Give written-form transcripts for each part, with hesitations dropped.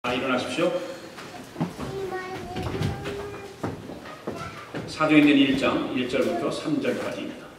일어나십시오. 사도행전 1장 1절부터 3절까지입니다.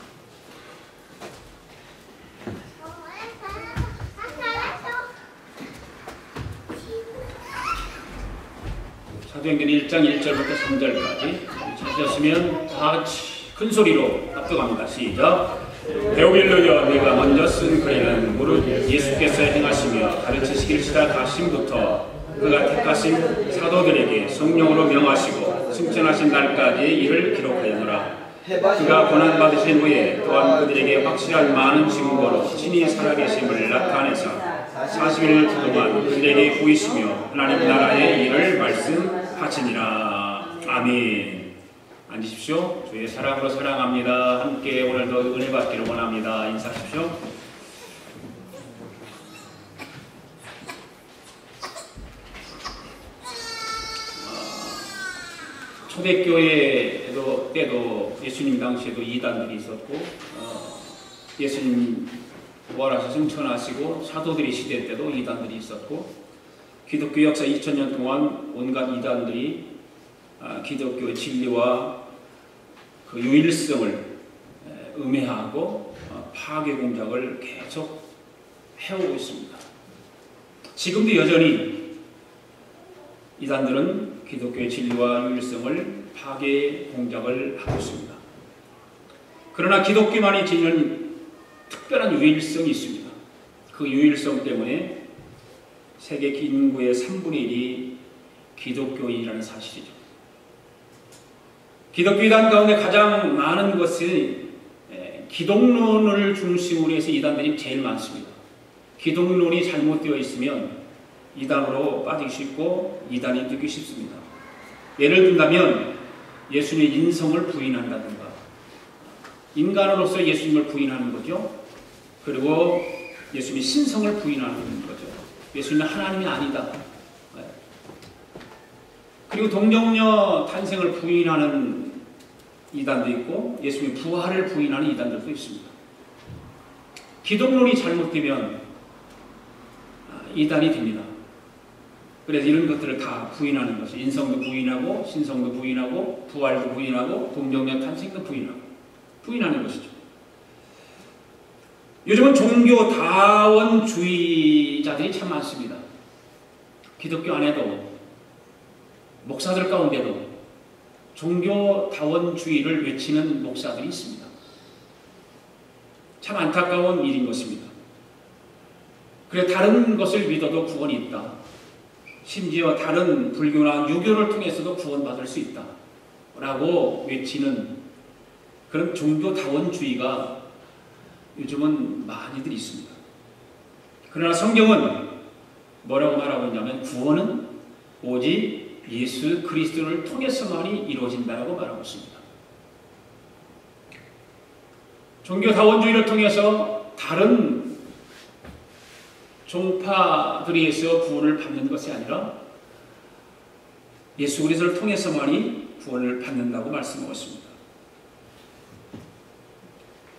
사도행전 1장 1절부터 3절까지 찾으셨으면 다 같이 큰 소리로 합독합니다. 시작. 데오빌로여, 네가 먼저 쓴 글에는 무릇 예수께서 행하시며 가르치시기를 하심부터 그가 택하신 사도들에게 성령으로 명하시고 승천하신 날까지 이를 기록하였노라. 그가 고난받으신 후에 또한 그들에게 확실한 많은 증거로 친히 살아계심을 나타내사 40일 동안 그들에게 보이시며 하나님 나라의 일을 말씀하시니라. 아멘. 앉으십시오. 주의 사랑으로 사랑합니다. 함께 오늘도 은혜 받기를 원합니다. 인사하십시오. 초대교회 때도 예수님 당시에도 이단들이 있었고, 예수님 부활하셔서 승천하시고 사도들이 시대 때도 이단들이 있었고, 기독교 역사 2000년 동안 온갖 이단들이 기독교의 진리와 그 유일성을 음해하고 파괴 공작을 계속 해오고 있습니다. 지금도 여전히 이단들은 기독교의 진리와 유일성을 파괴 공작을 하고 있습니다. 그러나 기독교만이 지닌 특별한 유일성이 있습니다. 그 유일성 때문에 세계 인구의 3분의 1이 기독교인이라는 사실이죠. 기독교 이단 가운데 가장 많은 것은 기독론을 중심으로 해서 이단들이 제일 많습니다. 기독론이 잘못되어 있으면 이단으로 빠지기 쉽고 이단이 되기 쉽습니다. 예를 든다면 예수님의 인성을 부인한다든가, 인간으로서 예수님을 부인하는 거죠. 그리고 예수님의 신성을 부인하는 거죠. 예수님은 하나님이 아니다. 그리고 동정녀 탄생을 부인하는 이단도 있고 예수님의 부활을 부인하는 이단들도 있습니다. 기독론이 잘못되면 이단이 됩니다. 그래서 이런 것들을 다 부인하는 것이, 인성도 부인하고 신성도 부인하고 부활도 부인하고 동정녀 탄생도 부인하는 것이죠. 요즘은 종교다원주의자들이 참 많습니다. 기독교 안에도 목사들 가운데도 종교다원주의를 외치는 목사들이 있습니다. 참 안타까운 일인 것입니다. 그래, 다른 것을 믿어도 구원이 있다. 심지어 다른 불교나 유교를 통해서도 구원받을 수 있다 라고 외치는 그런 종교다원주의가 요즘은 많이들 있습니다. 그러나 성경은 뭐라고 말하고 있냐면 구원은 오직 예수 그리스도를 통해서만이 이루어진다라고 말하고 있습니다. 종교다원주의를 통해서 다른 종파들에서 구원을 받는 것이 아니라 예수 그리스도를 통해서만이 구원을 받는다고 말씀하고 있습니다.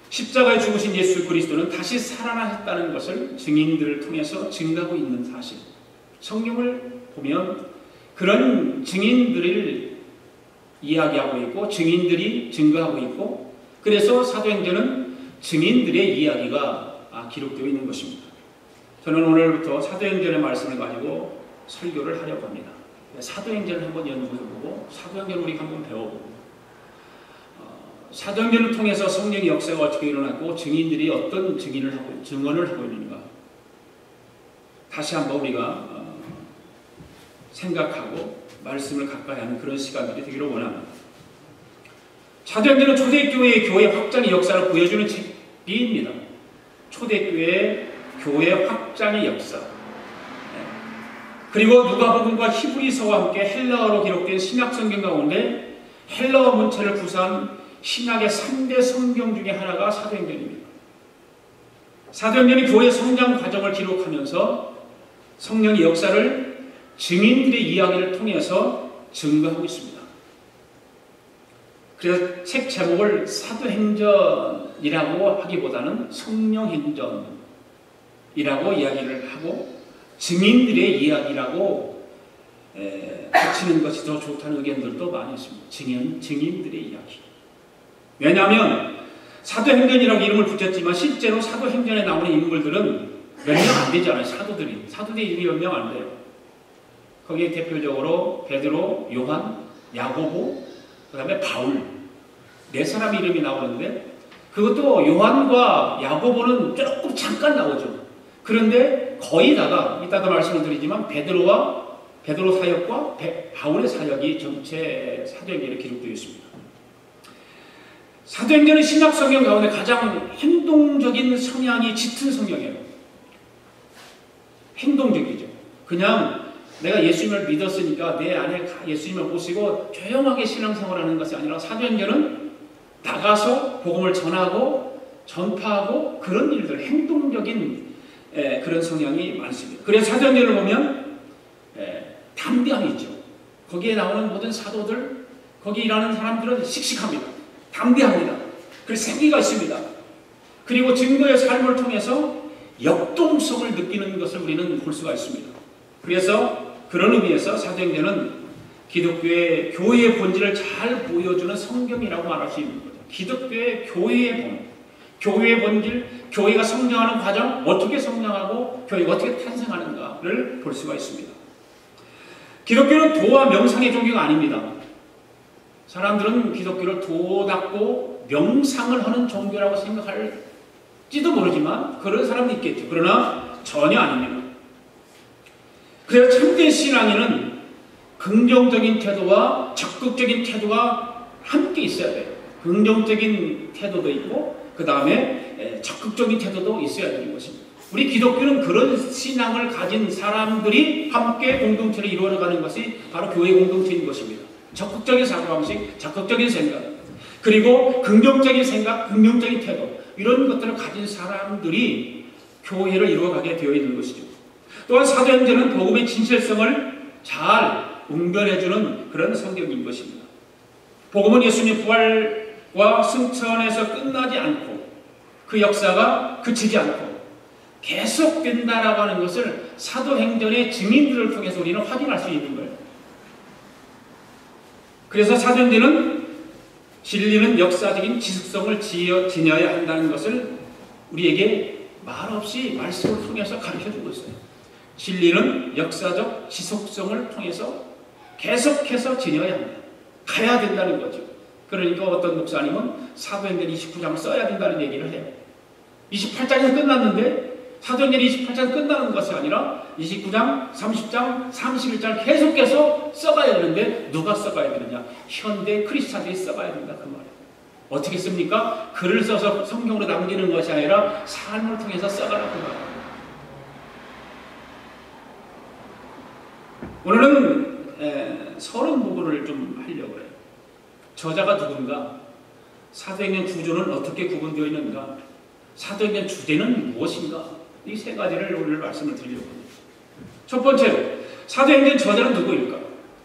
십자가에 죽으신 예수 그리스도는 다시 살아나셨다는 것을 증인들을 통해서 증거하고 있는 사실. 성경을 보면 그런 증인들을 이야기하고 있고 증인들이 증거하고 있고, 그래서 사도행전은 증인들의 이야기가 기록되어 있는 것입니다. 저는 오늘부터 사도행전의 말씀을 가지고 설교를 하려고 합니다. 사도행전을 한번 연구해보고 사도행전을 우리가 한번 배워보고 사도행전을 통해서 성령의 역사가 어떻게 일어났고 증인들이 어떤 증언을 하고 있는가 다시 한번 우리가 생각하고 말씀을 가까이 하는 그런 시간들이 되기를 원합니다. 사도행전은 초대교회의 교회 확장의 역사를 보여주는 책입니다. 초대교회의 교회 확장의 역사. 그리고 누가복음과 히브리서와 함께 헬라어로 기록된 신약성경 가운데 헬라어 문체를 구사한 신약의 3대 성경 중에 하나가 사도행전입니다. 사도행전이 교회 성장 과정을 기록하면서 성령의 역사를 증인들의 이야기를 통해서 증거하고 있습니다. 그래서 책 제목을 사도행전이라고 하기보다는 성령행전이라고 이야기를 하고 증인들의 이야기라고 붙이는 것이 더 좋다는 의견들도 많이 있습니다. 증인들의 이야기. 왜냐하면 사도행전이라고 이름을 붙였지만 실제로 사도행전에 나오는 인물들은 몇 명 안 되지 않아요. 사도들의 이름이 몇 명 안 돼요. 거기에 대표적으로 베드로, 요한, 야고보, 그 다음에 바울, 네 사람 이름이 나오는데 그것도 요한과 야고보는 조금 잠깐 나오죠. 그런데 거의 다가 이따가 말씀을 드리지만 베드로 사역과 바울의 사역이 전체 사도행전에 기록되어 있습니다. 사도행전은 신약 성경 가운데 가장 행동적인 성향이 짙은 성경이에요. 행동적이죠. 그냥 내가 예수님을 믿었으니까 내 안에 예수님을 모시고 조용하게 신앙생활하는 것이 아니라 사도행전은 나가서 복음을 전하고 전파하고 그런 일들, 행동적인 그런 성향이 많습니다. 그래서 사도행전을 보면 담대함이 있죠. 거기에 나오는 모든 사도들, 거기 일하는 사람들은 씩씩합니다. 담대합니다. 그래서 생기가 있습니다. 그리고 증거의 삶을 통해서 역동성을 느끼는 것을 우리는 볼 수가 있습니다. 그래서 그런 의미에서 사도행전은 기독교의 교회의 본질을 잘 보여주는 성경이라고 말할 수 있는 거죠. 기독교의 교회의 본질, 교회가 성장하는 과정, 어떻게 성장하고 교회가 어떻게 탄생하는가를 볼 수가 있습니다. 기독교는 도와 명상의 종교가 아닙니다. 사람들은 기독교를 도닦고 명상을 하는 종교라고 생각할지도 모르지만 그런 사람도 있겠죠. 그러나 전혀 아닙니다. 그래서 참된 신앙인은 긍정적인 태도와 적극적인 태도가 함께 있어야 돼요. 긍정적인 태도도 있고 그 다음에 적극적인 태도도 있어야 되는 것입니다. 우리 기독교는 그런 신앙을 가진 사람들이 함께 공동체를 이루어가는 것이 바로 교회 공동체인 것입니다. 적극적인 사고방식, 적극적인 생각, 그리고 긍정적인 생각, 긍정적인 태도 이런 것들을 가진 사람들이 교회를 이루어가게 되어 있는 것이죠. 또한 사도행전은 복음의 진실성을 잘 웅변해주는 그런 성경인 것입니다. 복음은 예수님의 부활과 승천에서 끝나지 않고 그 역사가 그치지 않고 계속된다라고 하는 것을 사도행전의 증인들을 통해서 우리는 확인할 수 있는 거예요. 그래서 사도행전은 진리는 역사적인 지속성을 지녀야 한다는 것을 우리에게 말없이 말씀을 통해서 가르쳐주고 있어요. 진리는 역사적 지속성을 통해서 계속해서 지녀야 합니다. 가야 된다는 거죠. 그러니까 어떤 목사님은 사도행전 29장을 써야 된다는 얘기를 해요. 28장에서 끝났는데 사도행전 28장 끝나는 것이 아니라 29장, 30장, 31장을 계속해서 써가야 되는데 누가 써가야 되느냐? 현대 크리스찬들이 써가야 된다 그 말이에요. 어떻게 씁니까? 글을 써서 성경으로 남기는 것이 아니라 삶을 통해서 써가라 그 말이에요. 오늘은 서론 부분을 좀 하려고 해요. 저자가 누군가? 사도행전 구조는 어떻게 구분되어 있는가? 사도행전 주제는 무엇인가? 이 세 가지를 오늘 말씀을 드리려고 합니다. 첫 번째로 사도행전 저자는 누구일까?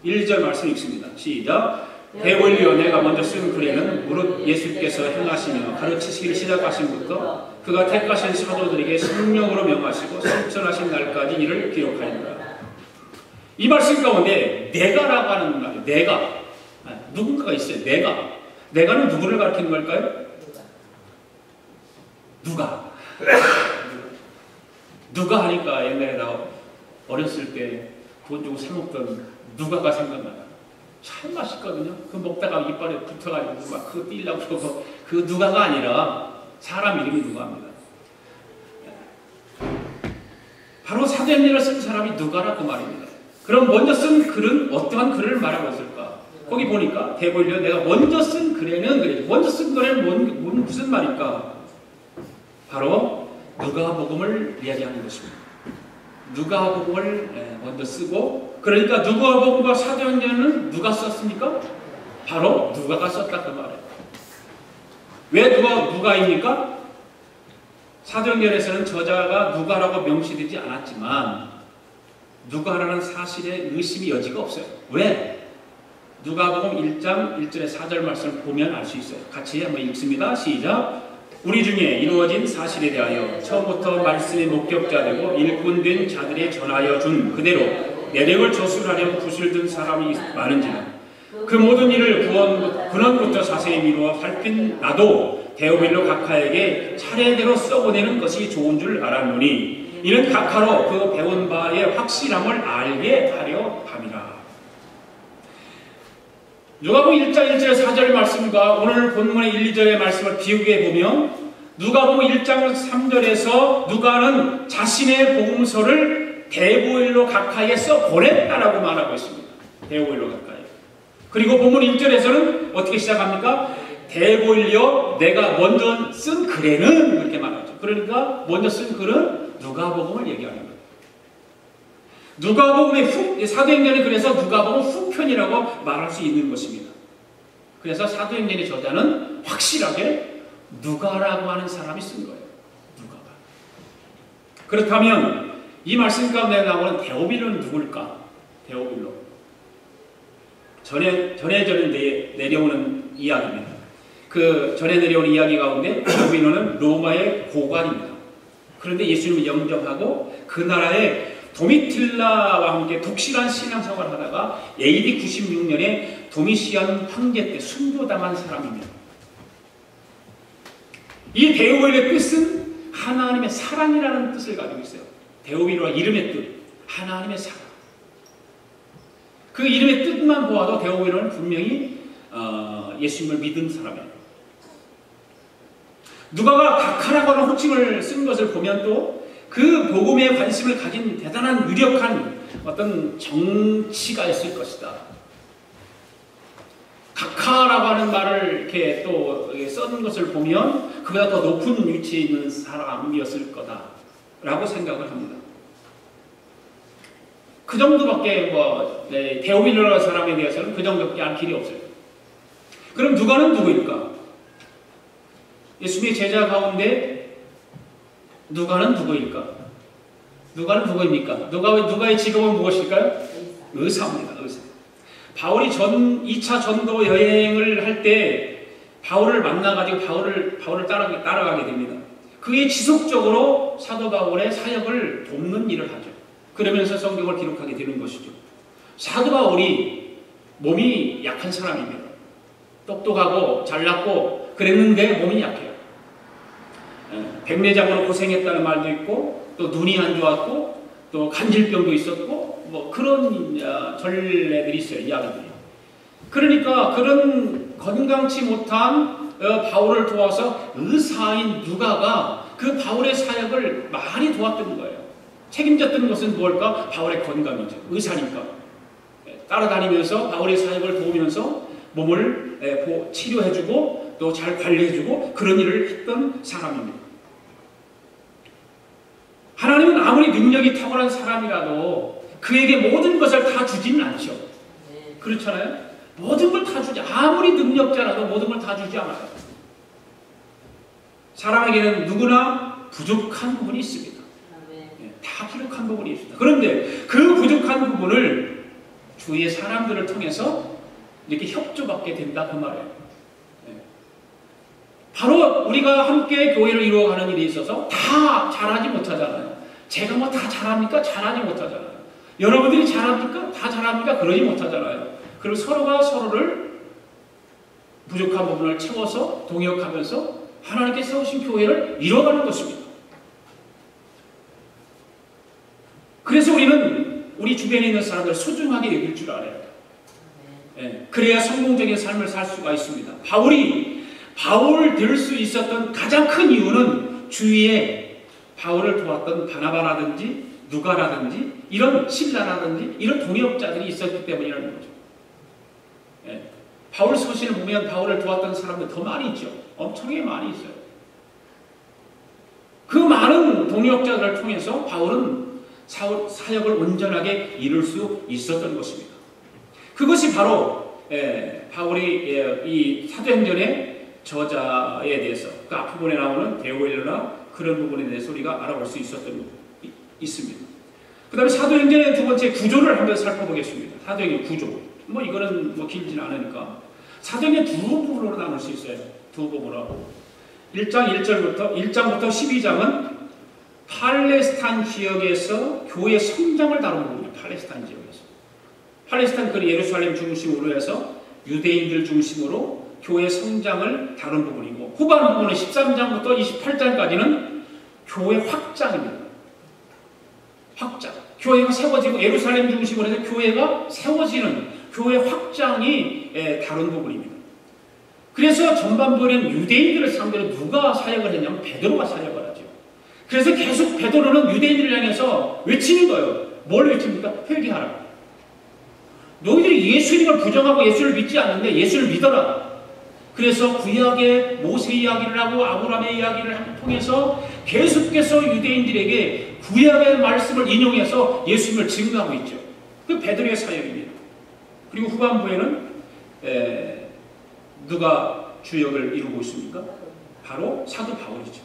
1절 말씀 읽습니다. 시작. 대원리여 내가 먼저 쓴 글에는 무릇 예수께서 행하시며 가르치시기를 시작하신부터 그가 택하신 사도들에게 성령으로 명하시고 승천하신 날까지 이를 기록하였노라. 이 말씀 가운데 내가라고 하는 말이에요. 내가. 누군가가 있어요. 내가는 누구를 가리키는 걸까요? 누가 하니까 옛날에 나 어렸을 때 돈 주고 사 먹던 누가가 생각나요. 참 맛있거든요. 그 먹다가 이빨에 붙어가지고 막 그거 띄려고 그러고 그 누가가 아니라 사람 이름이 누가입니다. 바로 사도행전을 쓴 사람이 누가라 그 말입니다. 그럼 먼저 쓴 글은 어떠한 글을 말하고 있을까? 거기 보니까 대본리여 내가 먼저 쓴 글에는 그래요. 먼저 쓴 글에는 무슨 말일까? 바로 누가복음을 이야기하는 것입니다. 누가복음을 먼저 쓰고 그러니까 누가복음과 사도행전은 누가 썼습니까? 바로 누가가 썼다 그 말이에요. 왜 누가입니까? 사도행전에서는 저자가 누가라고 명시되지 않았지만 누가라는 사실에 의심이 여지가 없어요. 왜? 누가복음 1장 1절에 4절 말씀을 보면 알 수 있어요. 같이 한번 읽습니다. 시작. 우리 중에 이루어진 사실에 대하여 처음부터 말씀의 목격자 되고 일꾼된 자들이 전하여 준 그대로 내력을 저술하려고 붓을 든 사람이 많은지라 그 모든 일을 근원부터 자세히 미루어 살핀 나도 데오빌로 각하에게 차례대로 써보내는 것이 좋은 줄 알았노니 이는 각하로 그 배운 바의 확실함을 알게 하려 함이라. 누가복음 1장 1절 4절 말씀과 오늘 본문의 1, 2절의 말씀을 비교해 보면 누가복음 1장 3절에서 누가는 자신의 복음서를 데오빌로 각하에 써 보냈다라고 말하고 있습니다. 데오빌로 각하에. 그리고 본문 1절에서는 어떻게 시작합니까? 데오빌로 내가 먼저 쓴 글에는 그렇게 말하죠. 그러니까 먼저 쓴 글은 누가복음을 얘기하는 거예요. 누가복음의 사도행전이 그래서 누가복음 후편이라고 말할 수 있는 것입니다. 그래서 사도행전의 저자는 확실하게 누가라고 하는 사람이 쓴 거예요. 누가가. 그렇다면 이 말씀 가운데 나오는 데오빌로는 누굴까? 데오빌로. 전에 내려오는 이야기입니다. 그 전에 내려오는 이야기 가운데 데오빌로는 로마의 고관입니다. 그런데 예수님을 영접하고 그 나라의 도미틸라와 함께 독실한 신앙생활을 하다가 AD 96년에 도미시안 황제 때 순교당한 사람입니다. 이 데오빌로의 뜻은 하나님의 사랑이라는 뜻을 가지고 있어요. 데오빌로와 이름의 뜻, 하나님의 사랑. 그 이름의 뜻만 보아도 데오빌로는 분명히 예수님을 믿은 사람이에요. 누가가 각하라고 하는 호칭을 쓴 것을 보면 또 그 복음에 관심을 가진 대단한 유력한 어떤 정치가 있을 것이다. 각하라고 하는 말을 이렇게 또 써는 것을 보면 그보다 더 높은 위치에 있는 사람이었을 거다라고 생각을 합니다. 그 정도밖에 데오빌로라는 사람에 대해서는 그 정도밖에 알 길이 없어요. 그럼 누가는 누구일까? 예수님의 제자 가운데 누가는 누구일까? 누가는 누구입니까? 누가의 직업은 무엇일까요? 의사입니다. 의사. 바울이 2차 전도 여행을 할 때 바울을 만나가지고 바울을 따라가게 됩니다. 그의 지속적으로 사도 바울의 사역을 돕는 일을 하죠. 그러면서 성경을 기록하게 되는 것이죠. 사도 바울이 몸이 약한 사람입니다. 똑똑하고 잘났고 그랬는데 몸이 약해요. 백내장으로 고생했다는 말도 있고 또 눈이 안 좋았고 또 간질병도 있었고 뭐 그런 전례들이 있어요. 이야기들이. 그러니까 그런 건강치 못한 바울을 도와서 의사인 누가가 그 바울의 사역을 많이 도왔던 거예요. 책임졌던 것은 무엇일까? 바울의 건강이죠. 의사니까. 따라다니면서 바울의 사역을 도우면서 몸을 치료해주고 또 잘 관리해주고 그런 일을 했던 사람입니다. 하나님은 아무리 능력이 탁월한 사람이라도 그에게 모든 것을 다 주지는 않죠. 그렇잖아요? 모든 걸 다 주지, 아무리 능력자라도 모든 걸 다 주지 않아요. 사람에게는 누구나 부족한 부분이 있습니다. 다 부족한 부분이 있습니다. 그런데 그 부족한 부분을 주위의 사람들을 통해서 이렇게 협조받게 된다 그 말이에요. 바로 우리가 함께 교회를 이루어가는 일에 있어서 다 잘하지 못하잖아요. 제가 뭐 다 잘합니까? 잘하지 못하잖아요. 여러분들이 잘합니까? 다 잘합니까? 그러지 못하잖아요. 그리고 서로가 서로를 부족한 부분을 채워서 동역하면서 하나님께 세우신 교회를 이뤄가는 것입니다. 그래서 우리는 우리 주변에 있는 사람들을 소중하게 여길 줄 알아요. 그래야 성공적인 삶을 살 수가 있습니다. 바울 될 수 있었던 가장 큰 이유는 주위에 바울을 도왔던 바나바라든지 누가라든지 이런 신라라든지 이런 동역자들이 있었기 때문이라는 거죠. 바울 서신을 보면 바울을 도왔던 사람들 더 많이 있죠. 엄청나게 많이 있어요. 그 많은 동역자들을 통해서 바울은 사역을 온전하게 이룰 수 있었던 것입니다. 그것이 바로 바울이 이 사도행전의 저자에 대해서 그 앞부분에 나오는 데오빌로나 그런 부분에 대해서 우리가 알아볼 수 있습니다. 그 다음에 사도행전의 두 번째 구조를 한번 살펴보겠습니다. 사도행전 구조. 뭐 이거는 뭐 길지는 않으니까. 사도행전 두 부분으로 나눌 수 있어요. 두 부분으로. 1장부터 12장은 팔레스타인 지역에서 교회 성장을 다룬 부분이에요. 팔레스타인 지역에서. 팔레스타인 그 예루살렘 중심으로 해서 유대인들 중심으로 교회 성장을 다룬 부분이고, 후반 부분은 13장부터 28장까지는 교회 확장입니다. 확장. 교회가 세워지고 예루살렘 중심으로 해서 교회가 세워지는 교회 확장이 다룬 부분입니다. 그래서 전반부에는 유대인들을 상대로 누가 사역을 했냐면 베드로가 사역을 하죠. 그래서 계속 베드로는 유대인들을 향해서 외치는 거예요. 뭘 외칩니까? 회개하라. 너희들이 예수님을 부정하고 예수를 믿지 않는데 예수를 믿어라. 그래서 구약의 모세 이야기를 하고 아브라함의 이야기를 통해서 계속해서 유대인들에게 구약의 말씀을 인용해서 예수님을 증거하고 있죠. 그 베드로의 사역입니다. 그리고 후반부에는 누가 주역을 이루고 있습니까? 바로 사도 바울이죠.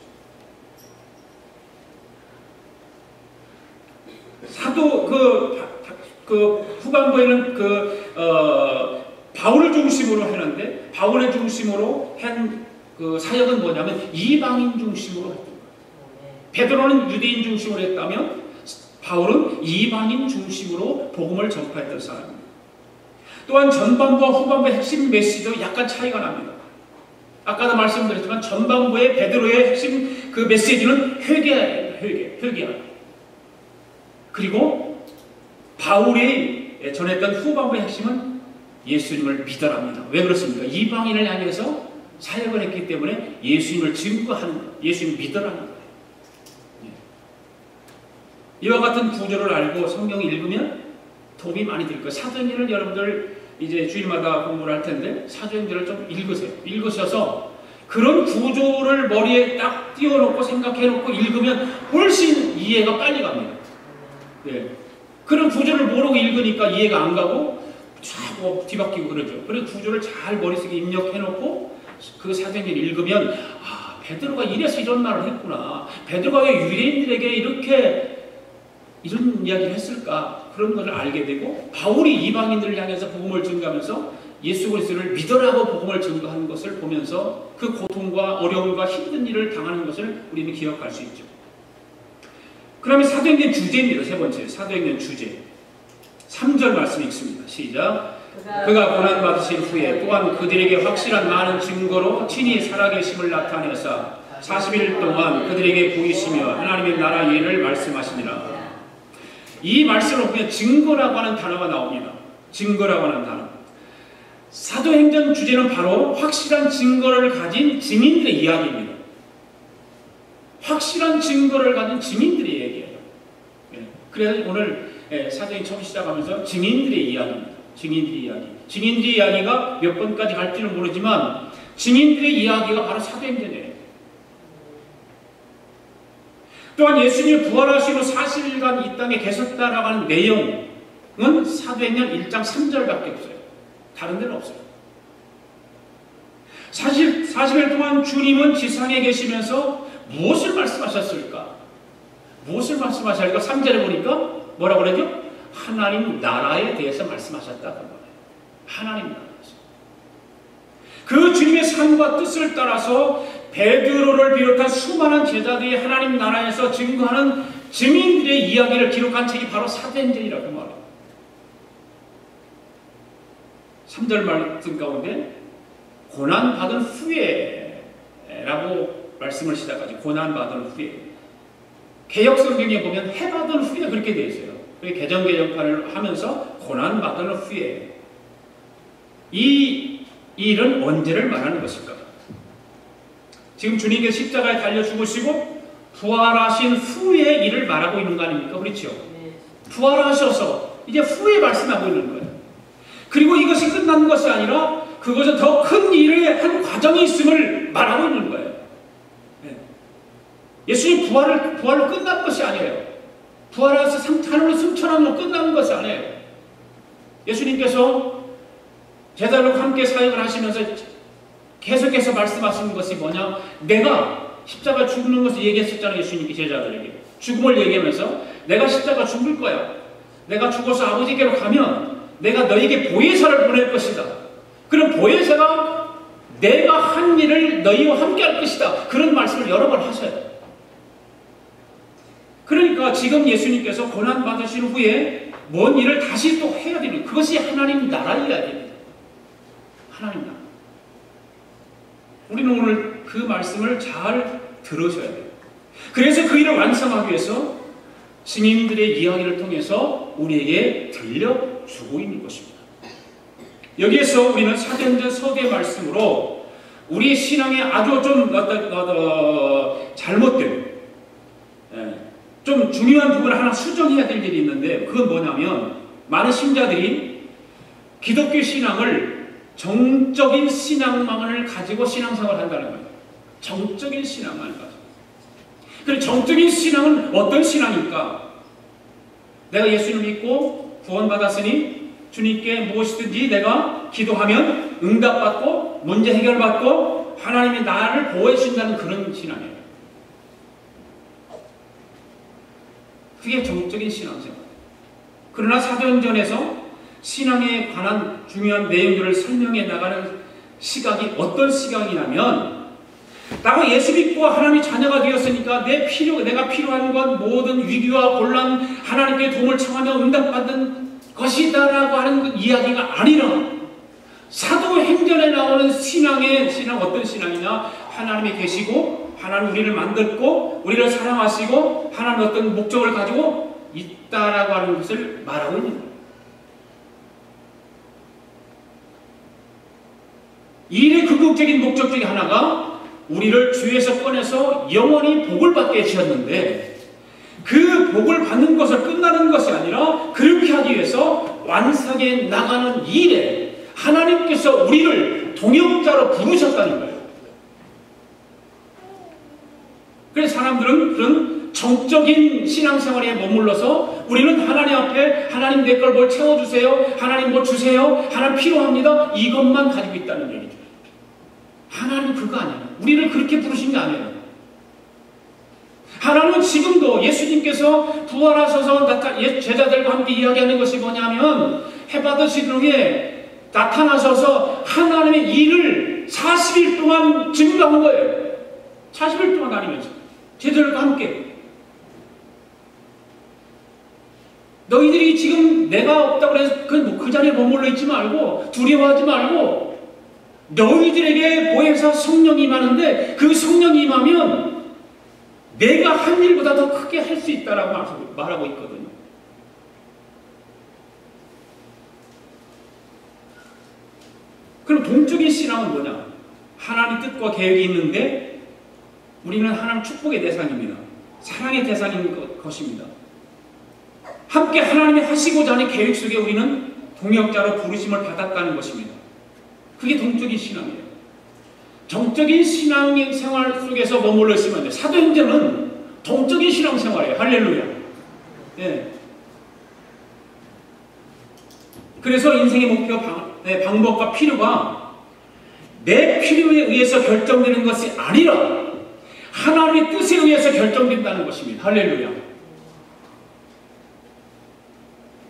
사도 그 후반부에는 바울을 중심으로 하는데, 바울의 중심으로 한 그 사역은 뭐냐면 이방인 중심으로 했던 거예요. 베드로는 유대인 중심으로 했다면 바울은 이방인 중심으로 복음을 전파했던 사람입니다. 또한 전반부와 후반부의 핵심 메시지도 약간 차이가 납니다. 아까도 말씀드렸지만 전반부의 베드로의 핵심 그 메시지는 회개하라. 그리고 바울이 전했던 후반부의 핵심은 예수님을 믿어랍니다. 왜 그렇습니까? 이방인을 향해서 사역을 했기 때문에 예수님을 증거하는 것, 예수님을 믿어라는 거예요. 이와 같은 구조를 알고 성경을 읽으면 도움이 많이 될 거예요. 사도행전을 여러분들 이제 주일마다 공부를 할 텐데 사도행전을 좀 읽으세요. 읽으셔서 그런 구조를 머리에 딱 띄워놓고 생각해놓고 읽으면 훨씬 이해가 빨리 갑니다. 예. 그런 구조를 모르고 읽으니까 이해가 안 가고 자꾸 뒤바뀌고 그러죠. 그래서 구조를 잘 머릿속에 입력해놓고 그 사도행전을 읽으면 베드로가 이래서 이런 말을 했구나. 베드로가 왜 유대인들에게 이런 이야기를 했을까? 그런 것을 알게 되고, 바울이 이방인들을 향해서 복음을 증거하면서 예수 그리스도를 믿으라고 복음을 증거하는 것을 보면서 그 고통과 어려움과 힘든 일을 당하는 것을 우리는 기억할 수 있죠. 그러면 사도행전 주제입니다. 세 번째, 사도행전 주제. 3절 말씀 읽습니다. 시작. 그가 고난받으신 후에 또한 그들에게 확실한 많은 증거로 친히 살아계심을 나타내사 40일 동안 그들에게 보이시며 하나님의 나라 예를 말씀하시니라. 이 말씀을 보면 증거라고 하는 단어가 나옵니다. 증거라고 하는 단어. 사도행전 주제는 바로 확실한 증거를 가진 증인들의 이야기입니다. 확실한 증거를 가진 증인들의 얘기예요. 그래서 오늘 사도행전 처음 시작하면서 증인들의 이야기입니다. 증인들의 이야기. 증인들의 이야기가 몇 번까지 갈지는 모르지만 증인들의 이야기가 바로 사도행전이에요. 또한 예수님이 부활하신 후 40일간 이 땅에 계셨다라고 하는 내용은 사도행전 1장 3절밖에 없어요. 다른 데는 없어요. 사실 40일 동안 주님은 지상에 계시면서 무엇을 말씀하셨을까? 무엇을 말씀하실까? 3절에 보니까 뭐라고 그러죠? 하나님 나라에 대해서 말씀하셨다고 말해요. 하나님 나라에서. 그 주님의 삶과 뜻을 따라서 베드로를 비롯한 수많은 제자들이 하나님 나라에서 증거하는 증인들의 이야기를 기록한 책이 바로 사도행전이라고 말해요. 3절 말씀 가운데 고난받은 후에라고 말씀을 시작하죠. 고난받은 후에. 개역성경에 보면 해받은 후에 그렇게 되어 있어요. 개정개정판을 하면서 고난받은 후에. 이 일은 언제를 말하는 것일까? 지금 주님께서 십자가에 달려 죽으시고 부활하신 후에 일을 말하고 있는 거 아닙니까? 그렇죠? 부활하셔서 이제 후에 말씀하고 있는 거예요. 그리고 이것이 끝난 것이 아니라 그것은 더 큰 일의 한 과정이 있음을 말하고 있는 거예요. 예수님 부활로 끝난 것이 아니에요. 부활해서 하늘로 승천함으로 끝나는 것이 아니에요. 예수님께서 제자들과 함께 사역을 하시면서 계속해서 말씀하시는 것이 뭐냐? 내가 십자가 죽는 것을 얘기했었잖아요. 예수님께 제자들에게. 죽음을 얘기하면서 내가 십자가 죽을 거야. 내가 죽어서 아버지께로 가면 내가 너에게 보혜사를 보낼 것이다. 그럼 보혜사가 내가 한 일을 너희와 함께 할 것이다. 그런 말씀을 여러 번 하셔요. 그러니까 지금 예수님께서 고난받으신 후에 뭔 일을 다시 또 해야 되는, 그것이 하나님 나라의 이야기입니다. 하나님 나라. 우리는 오늘 그 말씀을 잘 들으셔야 돼요. 그래서 그 일을 완성하기 위해서 스님들의 이야기를 통해서 우리에게 들려주고 있는 것입니다. 여기에서 우리는 사도행전 서두의 말씀으로 우리 신앙에 아주 좀 잘못된, 좀 중요한 부분을 하나 수정해야 될 일이 있는데, 그건 뭐냐면 많은 신자들이 기독교 신앙을 정적인 신앙만을 가지고 신앙생활을 한다는 거예요. 정적인 신앙만을 가지고. 그럼 정적인 신앙은 어떤 신앙일까? 내가 예수님을 믿고 구원받았으니 주님께 무엇이든지 내가 기도하면 응답받고 문제 해결받고 하나님이 나를 보호해 주신다는 그런 신앙이에요. 그게 정적인 신앙생활. 그러나 사도행전에서 신앙에 관한 중요한 내용들을 설명해 나가는 시각이 어떤 시각이냐면, 나가 예수 믿고 하나님의 자녀가 되었으니까 내가 필요한 것, 모든 위기와 곤란, 하나님께 도움을 청하며 응답받는 것이다라고 하는 이야기가 아니라, 사도행전에 나오는 신앙 어떤 신앙이냐? 하나님이 계시고 하나님 우리를 만들고 우리를 사랑하시고 하나님 어떤 목적을 가지고 있다라고 하는 것을 말하고 있는 거예요. 이 일의 궁극적인 목적 중에 하나가 우리를 주에서 꺼내서 영원히 복을 받게 해주셨는데, 그 복을 받는 것을 끝나는 것이 아니라 그렇게 하기 위해서 완성해 나가는 일에 하나님께서 우리를 동역자로 부르셨다는 거예요. 그래서 사람들은 그런 정적인 신앙생활에 머물러서 우리는 하나님 앞에 하나님 내 걸 뭘 채워주세요, 하나님 뭐 주세요, 하나님 필요합니다, 이것만 가지고 있다는 얘기죠. 하나님은 그거 아니에요. 우리를 그렇게 부르신 게 아니에요. 하나님은 지금도 예수님께서 부활하셔서 제자들과 함께 이야기하는 것이 뭐냐면, 해받으신 후에 나타나셔서 하나님의 일을 40일 동안 증거한 거예요. 40일 동안 다니면서 제자들과 함께. 너희들이 지금 내가 없다고 해서 그 자리에 머물러 있지 말고 두려워하지 말고, 너희들에게 보혜사 성령이 임하는데 그 성령이 임하면 내가 한 일보다 더 크게 할 수 있다라고 말하고 있거든요. 그럼 동적인 신앙은 뭐냐? 하나님 뜻과 계획이 있는데 우리는 하나님 축복의 대상입니다. 사랑의 대상인 것입니다. 함께 하나님이 하시고자 하는 계획 속에 우리는 동역자로 부르심을 받았다는 것입니다. 그게 동적인 신앙이에요. 정적인 신앙생활 속에서 머물러 있으면 안 돼요. 사도행전은 동적인 신앙생활이에요. 할렐루야. 예. 그래서 인생의 목표, 방법과 필요가 내 필요에 의해서 결정되는 것이 아니라 하나님의 뜻에 의해서 결정된다는 것입니다. 할렐루야.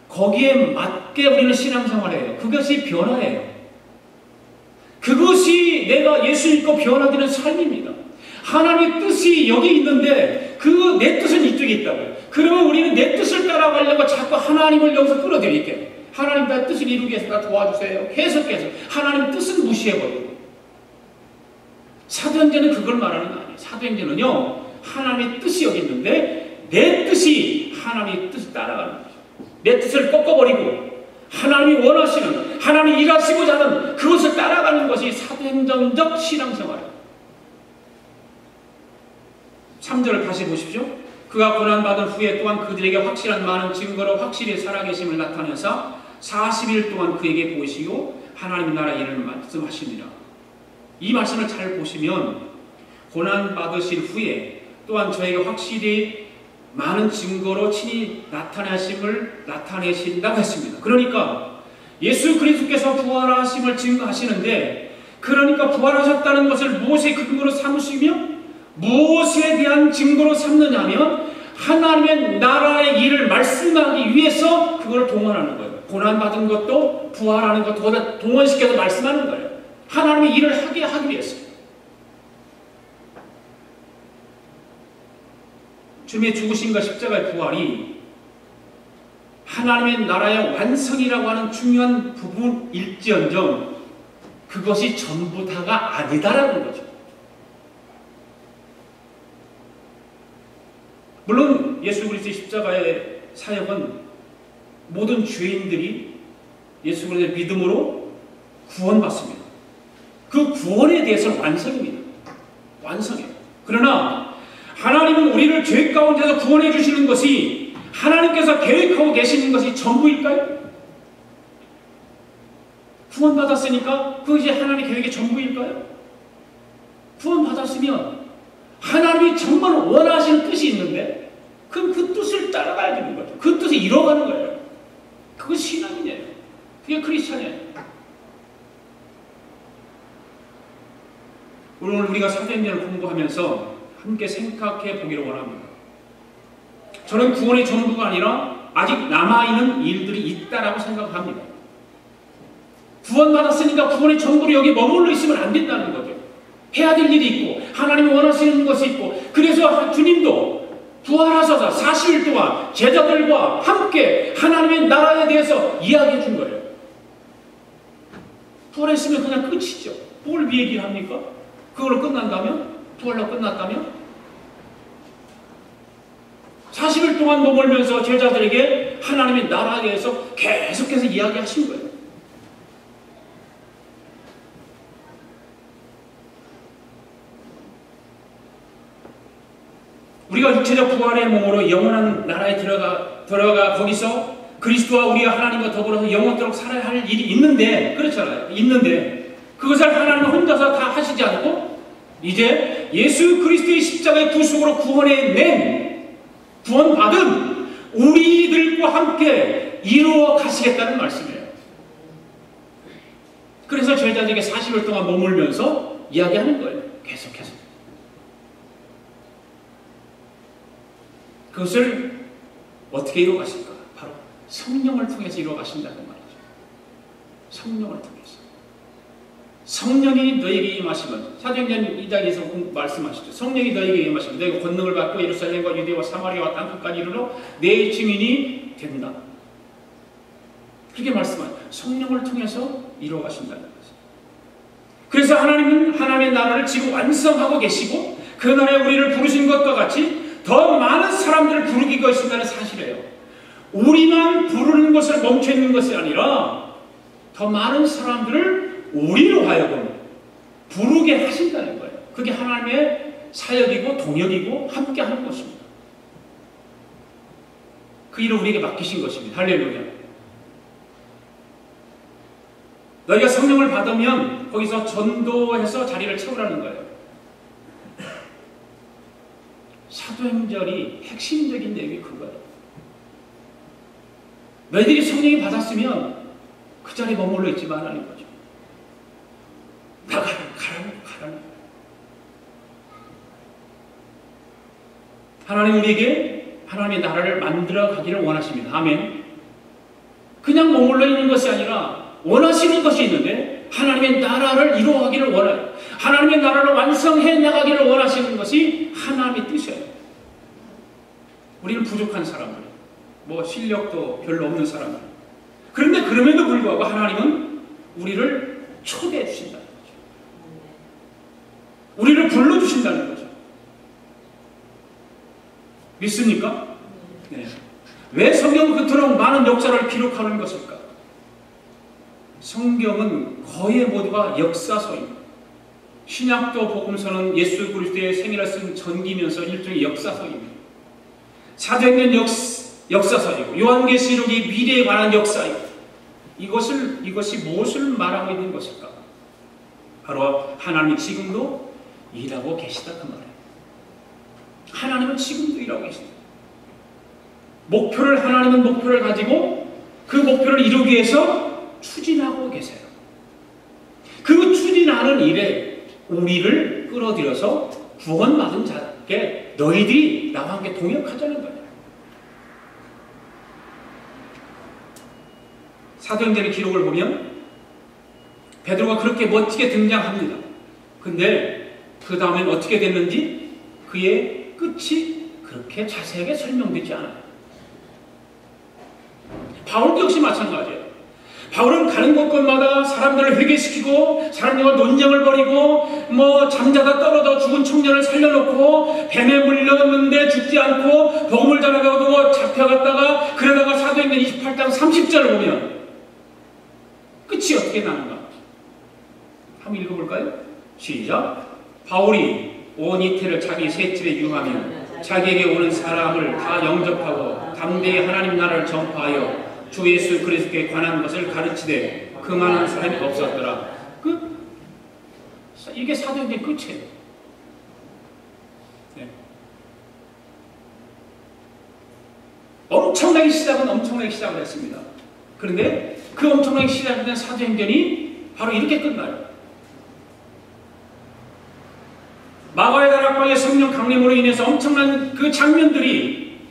거기에 맞게 우리는 신앙생활을 해요. 그것이 변화예요. 그것이 내가 예수 믿고 변화되는 삶입니다. 하나님의 뜻이 여기 있는데 그 내 뜻은 이쪽에 있다고요. 그러면 우리는 내 뜻을 따라가려고 자꾸 하나님을 여기서 끌어들일게요. 하나님 내 뜻을 이루기 위해서 나 도와주세요. 계속해서 하나님 뜻은 무시해버리고. 사도행전은 그걸 말하는 거 아니에요. 사도행전은요, 하나님의 뜻이 여기 있는데 내 뜻이 하나님의 뜻을 따라가는 거죠. 내 뜻을 꺾어버리고 하나님이 원하시는, 하나님이 일하시고자 하는 그것을 따라가는 것이 사도행전적 신앙생활이에요. 3절을 다시 보십시오. 그가 고난받은 후에 또한 그들에게 확실한 많은 증거로 확실히 살아계심을 나타내사 40일 동안 그에게 보이시고 하나님 나라 일을 말씀하시니라. 이 말씀을 잘 보시면 고난받으신 후에 또한 저에게 확실히 많은 증거로 친히 나타내신다고 했습니다. 그러니까 예수 그리스도께서 부활하심을 증거하시는데, 그러니까 부활하셨다는 것을 무엇의 근거로 삼으시며 무엇에 대한 증거로 삼느냐면 하나님의 나라의 일을 말씀하기 위해서 그걸 동원하는 거예요. 고난받은 것도 부활하는 것도 동원시켜서 말씀하는 거예요. 하나님의 일을 하기 위해서. 주님의 죽으심과 십자가의 부활이 하나님의 나라의 완성이라고 하는 중요한 부분일지언정 그것이 전부 다가 아니다라는 거죠. 물론 예수 그리스도의 십자가의 사역은 모든 죄인들이 예수 그리스도의 믿음으로 구원받습니다. 그 구원에 대해서는 완성입니다. 완성이에요. 그러나 하나님은 우리를 죄 가운데서 구원해 주시는 것이 하나님께서 계획하고 계시는 것이 전부일까요? 구원받았으니까 그것이 하나님의 계획의 전부일까요? 구원받았으면 하나님이 정말 원하시는 뜻이 있는데 그럼 그 뜻을 따라가야 되는 거죠. 그 뜻을 이뤄가는 거예요. 그것이 신앙이에요. 그게 크리스찬이에요. 오늘 우리가 사도행전을 공부하면서 함께 생각해 보기를 원합니다. 저는 구원의 전부가 아니라 아직 남아있는 일들이 있다라고 생각합니다. 구원받았으니까 구원의 전부로 여기 머물러 있으면 안 된다는 거죠. 해야 될 일이 있고 하나님이 원하시는 것이 있고 그래서 주님도 부활하셔서 40일 동안 제자들과 함께 하나님의 나라에 대해서 이야기해 준 거예요. 부활했으면 그냥 끝이죠. 뭘 얘기를 합니까? 그걸로 끝난다면? 부활로 끝났다면? 40일 동안 머물면서 제자들에게 하나님의 나라에 대해서 계속해서 이야기하신 거예요. 우리가 육체적 부활의 몸으로 영원한 나라에 들어가 거기서 그리스도와 우리가 하나님과 더불어서 영원토록 살아야 할 일이 있는데, 그렇잖아요. 있는데 그것을 하나님 혼자서 다 하시지 않고 이제 예수 그리스도의 십자가의 구속으로 구원받은 우리들과 함께 이루어 가시겠다는 말씀이에요. 그래서 제자들에게 40일 동안 머물면서 이야기하는 거예요. 계속해서. 그것을 어떻게 이루어 가실까? 바로 성령을 통해서 이루어 가신다는 말이죠. 성령을 통해서. 성령이 너에게 임하시면, 사도행전 2장에서 말씀하시죠. 성령이 너에게 임하시면 너희가 권능을 받고 예루살렘과 유대와 사마리아와 땅끝까지 이르러 내 증인이 된다. 그렇게 말씀하죠. 성령을 통해서 이루어 가신다는 거죠. 그래서 하나님은 하나님의 나라를 지금 완성하고 계시고 그 나라에 우리를 부르신 것과 같이 더 많은 사람들을 부르기가 있다는 사실이에요. 우리만 부르는 것을 멈춰 있는 것이 아니라 더 많은 사람들을 우리로 하여금 부르게 하신다는 거예요. 그게 하나님의 사역이고 동역이고 함께 하는 것입니다. 그 일을 우리에게 맡기신 것입니다. 할렐루야. 너희가 성령을 받으면 거기서 전도해서 자리를 채우라는 거예요. 사도행전이 핵심적인 내용이 그거예요. 너희들이 성령이 받았으면 그 자리에 머물러 있지 말라는 거죠. 가라는. 하나님 우리에게 하나님의 나라를 만들어 가기를 원하십니다. 아멘. 그냥 머물러 있는 것이 아니라 원하시는 것이 있는데 하나님의 나라를 이루어가기를 원해요. 하나님의 나라를 완성해 나가기를 원하시는 것이 하나님의 뜻이에요. 우리는 부족한 사람들, 실력도 별로 없는 사람들. 그런데 그럼에도 불구하고 하나님은 우리를 초대해 주신다는 거죠. 우리를 불러주신다는 거죠. 믿습니까? 네. 왜 성경은 그토록 많은 역사를 기록하는 것일까? 성경은 거의 모두가 역사서입니다. 신약도 복음서는 예수 그리스도의 생애를 쓴 전기면서 일종의 역사서입니다. 사도행전 역사서이고 요한계시록이 미래에 관한 역사이고 이것이 무엇을 말하고 있는 것일까? 바로 하나님이 지금도 일하고 계시다 그 말이에요. 하나님은 지금도 일하고 계십니다. 하나님은 목표를 가지고 그 목표를 이루기 위해서 추진하고 계세요. 그 추진하는 일에 우리를 끌어들여서 구원받은 자께 너희들이 나와 함께 동역하자는 거예요. 사도행전의 기록을 보면 베드로가 그렇게 멋지게 등장합니다. 근데 그 다음엔 어떻게 됐는지 그의 끝이 그렇게 자세하게 설명되지 않아요. 바울도 역시 마찬가지예요. 바울은 가는 곳곳마다 사람들을 회개시키고 사람들과 논쟁을 벌이고 뭐 잠자다 떨어져 죽은 청년을 살려놓고 뱀에 물렸는데 죽지 않고 복음을 전하다가도 잡혀갔다가 그러다가 사도행전 28장 30절을 보면 끝이 어떻게 나는가? 한번 읽어볼까요? 시작. 바울이 온 이태를 자기 새 집에 유하며 자기에게 오는 사람을 다 영접하고 담대히 하나님 나라를 전파하여 주 예수 그리스도께 관한 것을 가르치되 그만한 사람이 없었더라. 이게 사도행전 끝이에요. 네. 엄청나게 시작은 엄청나게 시작을 했습니다. 그런데 그 엄청나게 시작된 사도행전이 바로 이렇게 끝나요. 마가의 다락방의 성령 강림으로 인해서 엄청난 그 장면들이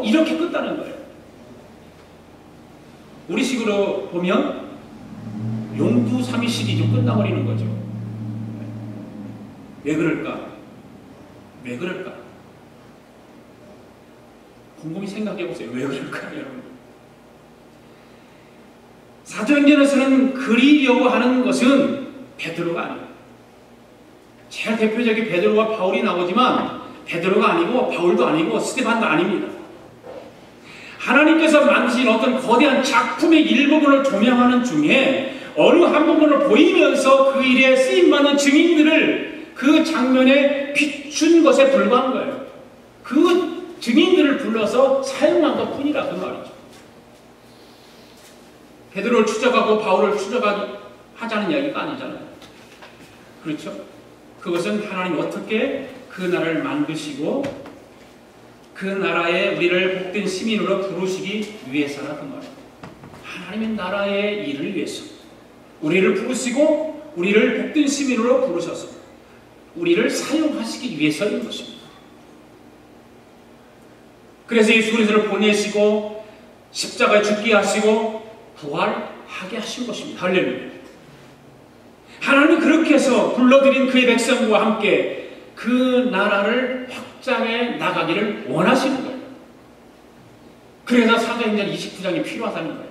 이렇게 끝나는 거예요. 우리식으로 보면 용두삼위 시리즈 끝나버리는 거죠. 왜 그럴까? 왜 그럴까? 곰곰이 생각해보세요. 왜 그럴까, 여러분? 사도행전에서는 그리려고 하는 것은 베드로가 아니에요. 제일 대표적인 베드로와 바울이 나오지만 베드로가 아니고 바울도 아니고 스데반도 아닙니다. 하나님께서 만드신 어떤 거대한 작품의 일부분을 조명하는 중에 어느 한 부분을 보이면서 그 일에 쓰임받는 증인들을 그 장면에 비춘 것에 불과한 거예요. 그 증인들을 불러서 사용한 것 뿐이라 그 말이죠. 베드로를 추적하고 바울을 추적하자는 이야기가 아니잖아요. 그렇죠? 그것은 하나님 어떻게 그 나라를 만드시고 그 나라에 우리를 복된 시민으로 부르시기 위해서라 그 말이에요. 하나님의 나라의 일을 위해서 우리를 부르시고 우리를 복된 시민으로 부르셔서 우리를 사용하시기 위해서인 것입니다. 그래서 예수 그리스도를 보내시고 십자가에 죽게 하시고 부활하게 하신 것입니다. 할렐루야. 하나님이 그렇게 해서 불러들인 그의 백성과 함께 그 나라를 확장해 나가기를 원하시는 거예요. 그래서 사도행전 29장이 필요하다는 거예요.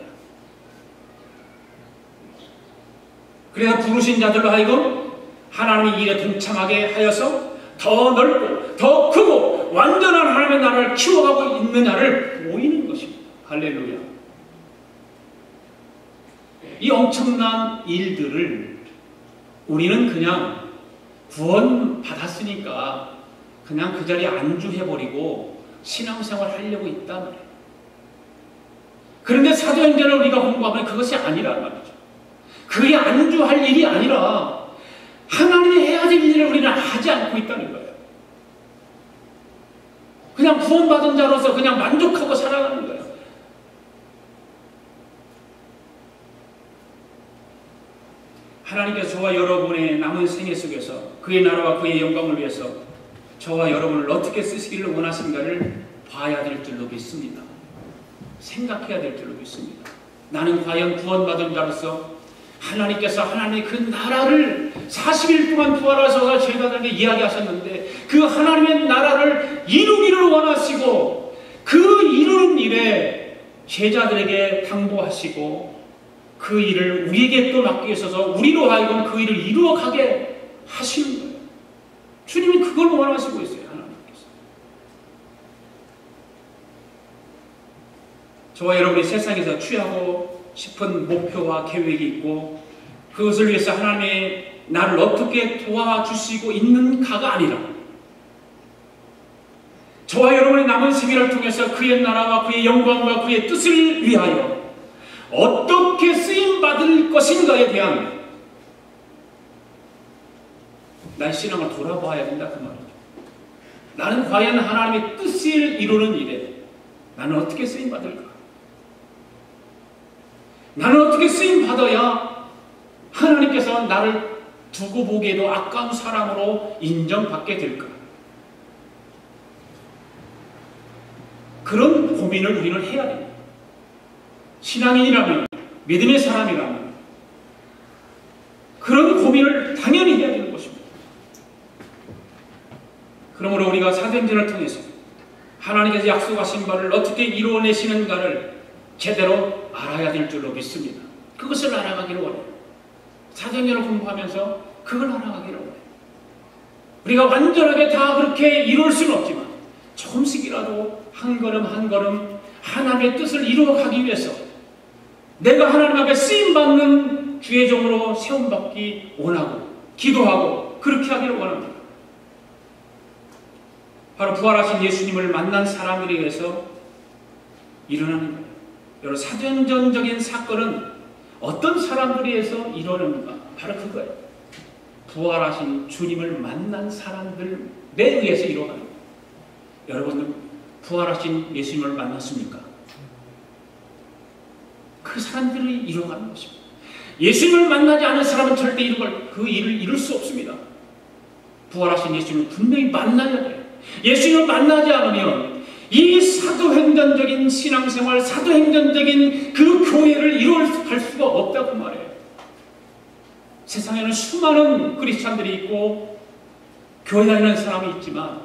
그래서 부르신 자들로 하여금 하나님의 일에 동참하게 하여서 더 넓고 더 크고 완전한 하나님의 나라를 키워가고 있느냐를 보이는 것입니다. 할렐루야. 이 엄청난 일들을 우리는 그냥 구원 받았으니까 그냥 그 자리에 안주해버리고 신앙생활 하려고 있단 말이에요. 그런데 사도행전을 우리가 공부하면 그것이 아니란 말이죠. 그게 안주할 일이 아니라 하나님이 해야 될 일을 우리는 하지 않고 있다는 거예요. 그냥 구원받은 자로서 그냥 만족하고 살아가는 거예요. 하나님께서 저와 여러분의 남은 생애 속에서 그의 나라와 그의 영광을 위해서 저와 여러분을 어떻게 쓰시기를 원하신가를 봐야 될 줄로 믿습니다. 생각해야 될 줄로 믿습니다. 나는 과연 구원받은 자로서 하나님께서 하나님의 그 나라를 40일 동안 부활하셔서 제자들에게 이야기하셨는데 그 하나님의 나라를 이루기를 원하시고 그 이루는 일에 제자들에게 당부하시고 그 일을 우리에게 또 맡기게 하셔서 우리로 하여금 그 일을 이루어가게 하시는 거예요. 주님이 그걸 원하시고 있어요. 하나님께서. 저와 여러분이 세상에서 취하고 싶은 목표와 계획이 있고 그것을 위해서 하나님의 나를 어떻게 도와주시고 있는가가 아니라 저와 여러분의 남은 생애를 통해서 그의 나라와 그의 영광과 그의 뜻을 위하여 어떻게 쓰임받을 것인가에 대한 난 신앙을 돌아봐야 된다 그 말이죠. 나는 과연 하나님의 뜻을 이루는 일에 나는 어떻게 쓰임받을까? 나는 어떻게 쓰임받아야 하나님께서 나를 두고 보기에도 아까운 사람으로 인정받게 될까? 그런 고민을 우리는 해야 됩니다. 신앙인이라면, 믿음의 사람이라면 그런 고민을 당연히 해야 되는 것입니다. 그러므로 우리가 사도행전을 통해서 하나님께서 약속하신 바를 어떻게 이루어내시는가를 제대로 알아야 될 줄로 믿습니다. 그것을 알아가기를 원해요. 사도행전을 공부하면서 그걸 알아가기를 원해요. 우리가 완전하게 다 그렇게 이룰 수는 없지만 조금씩이라도 한 걸음 한 걸음 하나님의 뜻을 이루어가기 위해서 내가 하나님 앞에 쓰임받는 주의 종으로 세움받기 원하고 기도하고 그렇게 하기를 원합니다. 바로 부활하신 예수님을 만난 사람들에 의해서 일어나는 거예요. 여러분, 사전적인 사건은 어떤 사람들에 의해서 일어납니까? 바로 그거예요. 부활하신 주님을 만난 사람들에 의해서 일어나는 거예요. 여러분은 부활하신 예수님을 만났습니까? 그 사람들이 일어나는 것입니다. 예수님을 만나지 않은 사람은 절대 그 일을 이룰 수 없습니다. 부활하신 예수님을 분명히 만나야 돼요. 예수님을 만나지 않으면 이 사도행전적인 신앙생활, 사도행전적인 그 교회를 이루어갈 수가 없다고 말해요. 세상에는 수많은 크리스찬들이 있고 교회 다니는 사람이 있지만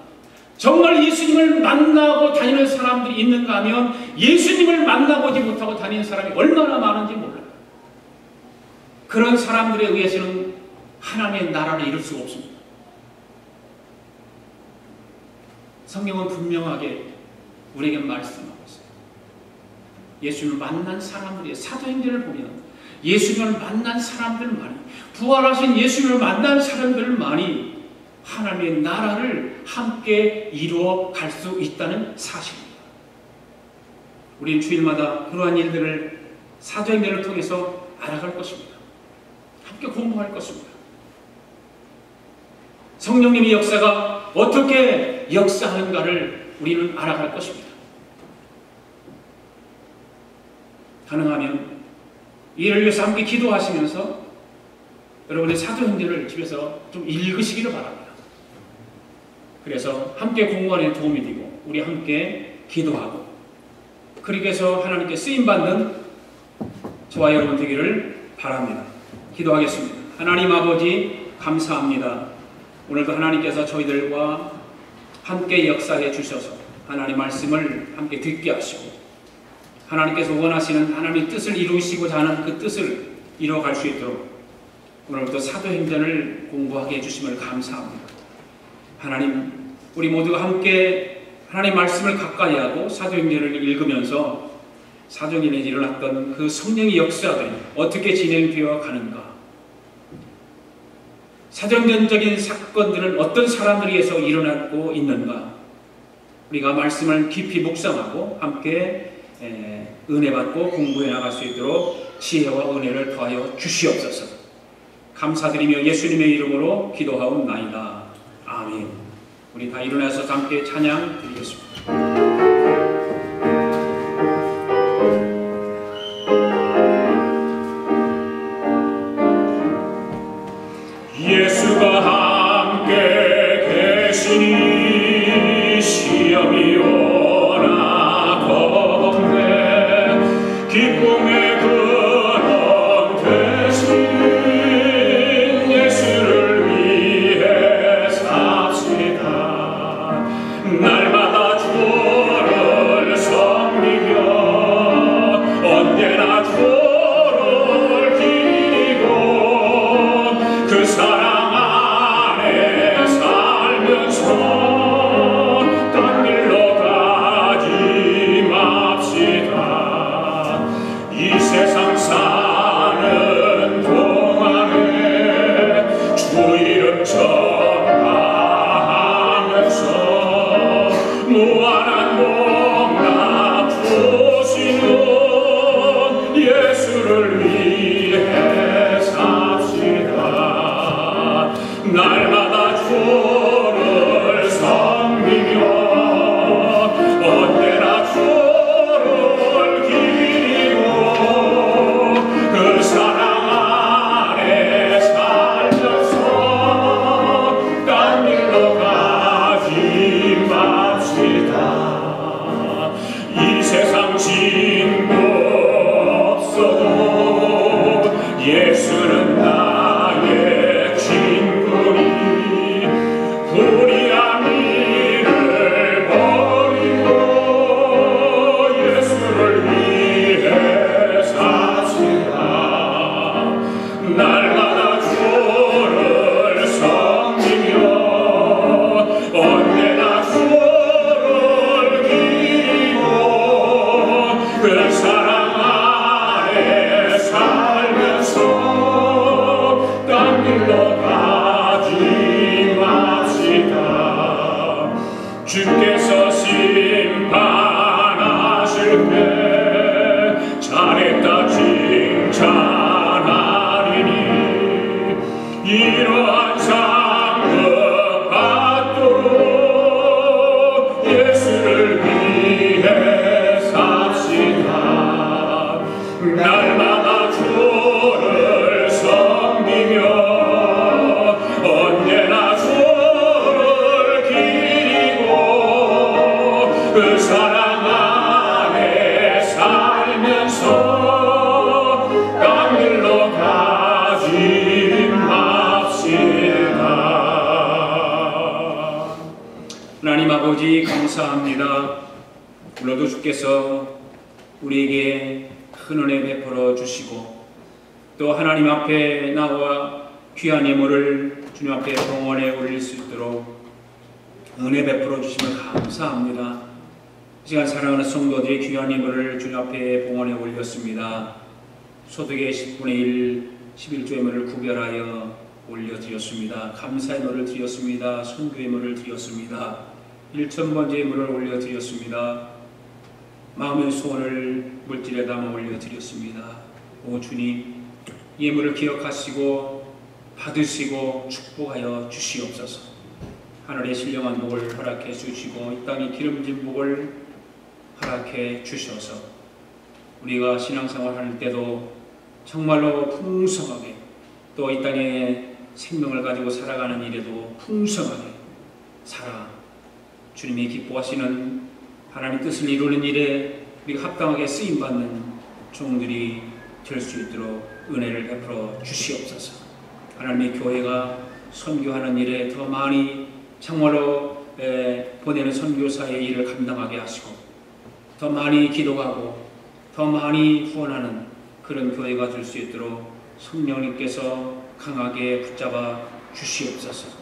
정말 예수님을 만나고 다니는 사람들이 있는가 하면 예수님을 만나보지 못하고 다니는 사람이 얼마나 많은지 몰라요. 그런 사람들에 의해서는 하나님의 나라를 이룰 수가 없습니다. 성경은 분명하게 우리에게 말씀하고 있어요. 예수님을 만난 사람들의 사도행전을 보면 예수님을 만난 사람들만이, 부활하신 예수님을 만난 사람들만이 하나님의 나라를 함께 이루어 갈 수 있다는 사실입니다. 우리는 주일마다 그러한 일들을 사도행전을 통해서 알아갈 것입니다. 함께 공부할 것입니다. 성령님의 역사가 어떻게 역사하는가를 우리는 알아갈 것입니다. 가능하면 이를 위해서 함께 기도하시면서 여러분의 사도행전을 집에서 좀 읽으시기를 바랍니다. 그래서 함께 공부하는 데 도움이 되고 우리 함께 기도하고 그렇게 해서 하나님께 쓰임받는 저와 여러분 되기를 바랍니다. 기도하겠습니다. 하나님 아버지 감사합니다. 오늘도 하나님께서 저희들과 함께 역사해 주셔서 하나님 말씀을 함께 듣게 하시고 하나님께서 원하시는 하나님의 뜻을 이루시고자 하는 그 뜻을 이루어갈 수 있도록 오늘부터 사도행전을 공부하게 해주심을 감사합니다. 하나님, 우리 모두가 함께 하나님 말씀을 가까이 하고 사도행전을 읽으면서 사도행전에 일어났던 그 성령의 역사들이 어떻게 진행되어 가는가, 사도행전적인 사건들은 어떤 사람들에 의해서 일어나고 있는가, 우리가 말씀을 깊이 묵상하고 함께 은혜 받고 공부해 나갈 수 있도록 지혜와 은혜를 더하여 주시옵소서. 감사드리며 예수님의 이름으로 기도하옵나이다. 아멘. 우리 다 일어나서 함께 찬양 드리겠습니다. 예수가 함께 계시니 시험이 오나 겁내 기쁨의 근원 되신 예수를 위해 삽시다. 날마다 주를 섬기며 언제나 주를 기리고 그 사랑 안에 살면서 딴 길로 가지 맙시다. 이 세상 사는 동안에 주 이름 전하면서 무한한 복락 주시는 예수를 위해 삽시다. 날마다 주를 섬기며 언제나 주를 기리고 그 사랑 안에 살면서 딴 길로 가지 맙시다. 이 세상 진도 없어도 예수는 나의 친구니 불의한 일을 버리고 예수를 위해 날마다 주를 섬기며 언제나 주를 기리고 그 사랑 안에 살면서 딴 길로 가지 맙시다. 주께서 심판하실 때 잘했다 칭찬하리니 이러한 상급 받도록 예수를 위해 삽시다. 날마다 주를 섬기며 언제나 주를 기리고 그 사랑 안에 살면서 딴 길로 가지 맙시다. 하나님 아버지 감사합니다. 오늘도 주께서 우리에게 큰 은혜 베풀어 주시고 또 하나님 앞에 나와 귀한 예물을 주님 앞에 봉헌에 올릴 수 있도록 은혜 베풀어 주시면 감사합니다. 이 시간 사랑하는 성도들이 귀한 예물을 주님 앞에 봉헌에 올렸습니다. 소득의 10분의 1, 11조 예물을 구별하여 올려드렸습니다. 감사 예물을 드렸습니다. 선교 예물을 드렸습니다. 1,000번째 예물을 올려드렸습니다. 마음의 소원을 물질에 담아 올려드렸습니다. 오 주님, 예물을 기억하시고 받으시고 축복하여 주시옵소서. 하늘의 신령한 복을 허락해 주시고 이 땅의 기름진 복을 허락해 주셔서 우리가 신앙생활 할 때도 정말로 풍성하게 또 이 땅에 생명을 가지고 살아가는 일에도 풍성하게 살아 주님이 기뻐하시는 하나님 뜻을 이루는 일에 우리가 합당하게 쓰임받는 종들이 될 수 있도록 은혜를 베풀어 주시옵소서. 하나님의 교회가 선교하는 일에 더 많이 정말로 보내는 선교사의 일을 감당하게 하시고 더 많이 기도하고 더 많이 후원하는 그런 교회가 될 수 있도록 성령님께서 강하게 붙잡아 주시옵소서.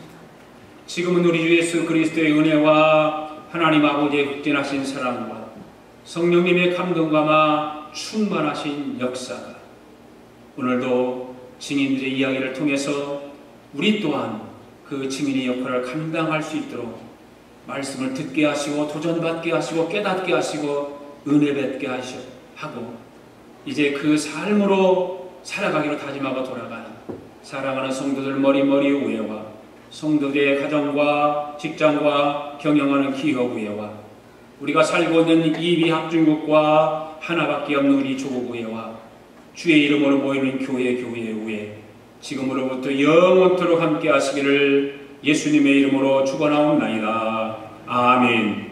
지금은 우리 주 예수 그리스도의 은혜와 하나님 아버지의 극진하신 사랑과 성령님의 감동감화 충만하신 역사가 오늘도 증인들의 이야기를 통해서 우리 또한 그 증인의 역할을 감당할 수 있도록 말씀을 듣게 하시고 도전받게 하시고 깨닫게 하시고 은혜 뵙게 하고 이제 그 삶으로 살아가기로 다짐하고 돌아가는 사랑하는 성도들 머리머리 우애와 성도들의 가정과 직장과 경영하는 기업 우애와 우리가 살고 있는 이비합중국과 하나밖에 없는 우리 조국 우애와 주의 이름으로 모이는 교회의 우애 지금으로부터 영원토록 함께 하시기를 예수님의 이름으로 축원하옵나이다. 아멘.